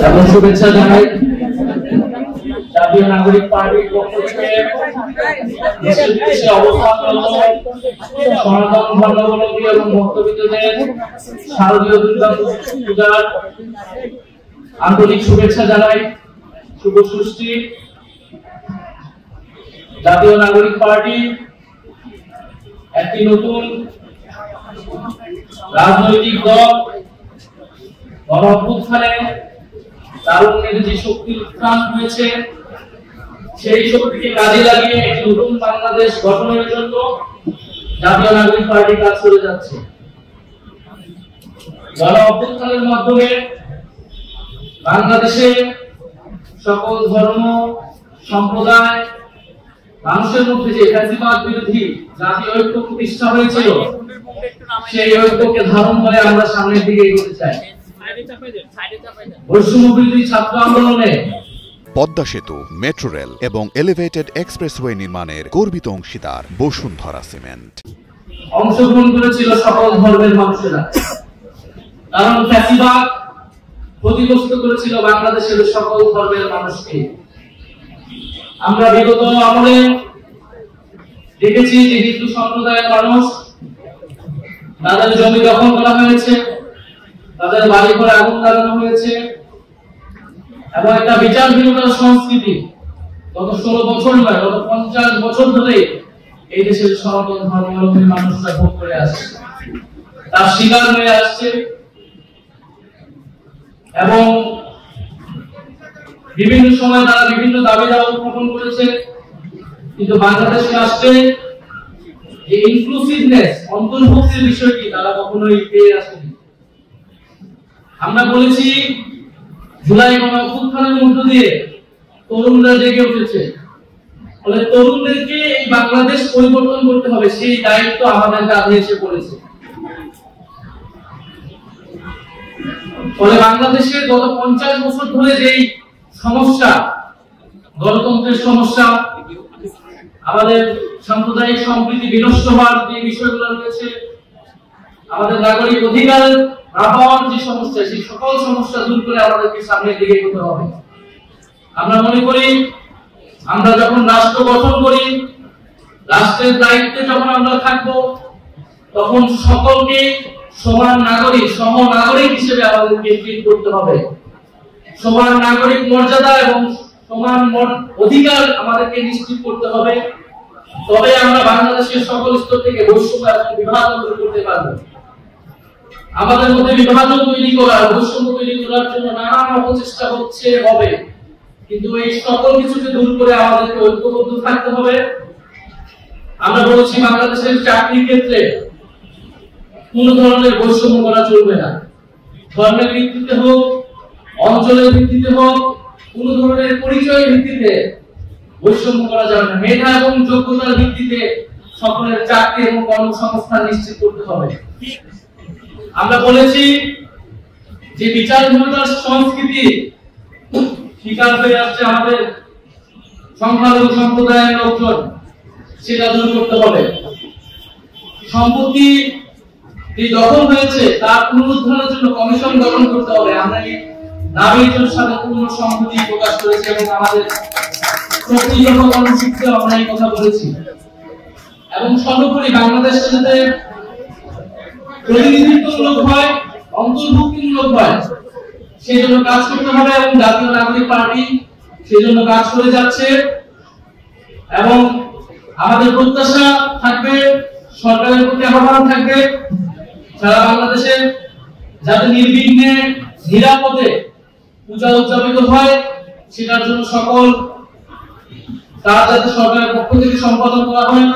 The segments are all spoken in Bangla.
এবং শুভেচ্ছা জানাই জাতীয় নাগরিক পার্টির পক্ষ থেকে দেশে অবস্থানরত সনাতন ধর্মাবলম্বী এবং ভক্তবৃন্দদের শারদীয় দুর্গা পূজার আন্তরিক শুভেচ্ছা জানাই। শুভ ষষ্ঠী। জাতীয় নাগরিক পার্টি একটি নতুন রাজনৈতিক দল। গণ অভ্যুত্থানে তারুণ্যের যে শক্তির উত্থান হয়েছে সেই শক্তিকে কাজে লাগিয়ে একটি নতুন বাংলাদেশ গঠনের জন্য জাতীয় নাগরিক পার্টি কাজ করে যাচ্ছে। গণ অভ্যুত্থানের মাধ্যমে বাংলাদেশে সকল ধর্ম সম্প্রদায় মানুষের মধ্যে যে ফ্যাসিবাদ বিরোধী জাতীয় ঐক্য প্রতিষ্ঠা হয়েছিল সেই ঐক্যকে ধারণ করে আমরা সামনের দিকে এগোতে চাই। বৈষম্য বিরোধী ছাত্র আন্দোলনে পদ্মা সেতু, মেট্রো রেল এবং এলিভেটেড এক্সপ্রেসওয়ে নির্মাণের গর্বিত অংশীদার বসুন্ধরা সিমেন্ট। অংশগ্রহণ করেছিল সকল ধর্মের মানুষেরা, কারণ ফ্যাসিবাদ ক্ষতিগ্রস্ত করেছিল বাংলাদেশের সকল ধর্মের মানুষকে। আমরা বিগত আমলে দেখেছি যে হিন্দু সম্প্রদায়ের মানুষ তাদের জমি দখল করা হয়েছে, তাদের বাড়ি ঘরে আগুন লাগানো হয়েছে এবং একটা বিচারহীনতার সংস্কৃতি গত 16 বছর নয়, গত 50 বছর ধরে এই দেশের সনাতন ধর্মাবলম্বী মানুষরা ভোগ করে আসছে, তার শিকার হয়ে আসছে এবং বিভিন্ন সময় তারা বিভিন্ন দাবি দাওয়া উত্থাপন করেছে। কিন্তু বাংলাদেশে আসলে এই ইনক্লুসিভনেস, অন্তর্ভুক্তির বিষয়টি তারা কখনোই পেয়ে আসেনি। আমরা বলেছি জুলাই গণ অভ্যুত্থানের মধ্য দিয়ে তরুণরা জেগে উঠেছে, ফলে তরুণদেরকে এই বাংলাদেশ পরিবর্তন করতে হবে, সেই দায়িত্ব আমাদের কাঁধে এসে পড়েছে। ফলে বাংলাদেশের গত 50 বছর ধরে যেই সমস্যা, গণতন্ত্রের সমস্যা, আমাদের সাম্প্রদায়িক সম্প্রীতি বিনষ্ট হওয়ার যে বিষয়গুলো রয়েছে, আমাদের নাগরিক অধিকার আহ্বান যে সমস্যা, সেই সকল সমস্যা দূর করে আমাদেরকে সামনের দিকে এগোতে হবে। আমরা মনে করি আমরা যখন রাষ্ট্র গঠন করি, রাষ্ট্রের দায়িত্বে যখন আমরা থাকব, তখন সকলকে সমান নাগরিক, সহ নাগরিক হিসেবে আমাদেরকে ট্রিট করতে হবে। সমান নাগরিক মর্যাদা এবং সমান অধিকার আমাদেরকে নিশ্চিত করতে হবে। তবে আমরা বাংলাদেশের সকল স্তর থেকে বৈষম্য এবং বিভাজন দূর করতে পারব। আমাদের মধ্যে বিভাজন তৈরি করা, বৈষম্য তৈরি করার জন্য নানান অপচেষ্টা হচ্ছে, হবে, কিন্তু এই সকল কিছুকে দূর করে আমাদেরকে ঐক্যবদ্ধ থাকতে হবে। আমরা বলেছি বাংলাদেশের চাকরির ক্ষেত্রে কোন ধরনের বৈষম্য করা চলবে না। ধর্মের ভিত্তিতে হোক, অঞ্চলের ভিত্তিতে হোক, কোন ধরনের পরিচয়ের ভিত্তিতে বৈষম্য করা যাবে না। মেধা এবং যোগ্যতার ভিত্তিতে সকলের চাকরি এবং কর্মসংস্থান নিশ্চিত করতে হবে। আমরা বলেছি যে বিচারহীনতার সংস্কৃতি শিকার হয়ে আসছে আমাদের সংখ্যালঘু সম্প্রদায়ের লোকজন, সেটা দূর করতে হবে। সম্পত্তি যে দখল হয়েছে তার পুনরুদ্ধারের জন্য কমিশন গঠন করতে হবে। আমরা এই দাবির সাথে পূর্ণ সম্মতি প্রকাশ করেছি এবং আমাদের প্রতিনিয়ত কর্মসূচিতে আমরা এই কথা বলেছি। এবং সর্বোপরি বাংলাদেশের যাতে প্রতিনিধিত্বমূলক হয়, অন্তর্ভুক্তিমূলক হয়, সেই জন্য কাজ করতে হবে এবং জাতীয় নাগরিক পার্টি সেই জন্য কাজ করে যাচ্ছে। এবং আমাদের প্রত্যাশা থাকবে, সরকারের প্রতি আহ্বান থাকবে, সারা বাংলাদেশে যাতে নির্বিঘ্নে নিরাপদে পূজা উদযাপিত হয়, সেটার জন্য সকল কাজ যাতে সরকারের পক্ষ থেকে সম্পাদন করা হয়।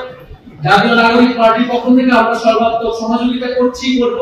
জাতীয় নাগরিক পার্টির পক্ষ থেকে আমরা সর্বাত্মক সহযোগিতা করছি, করব।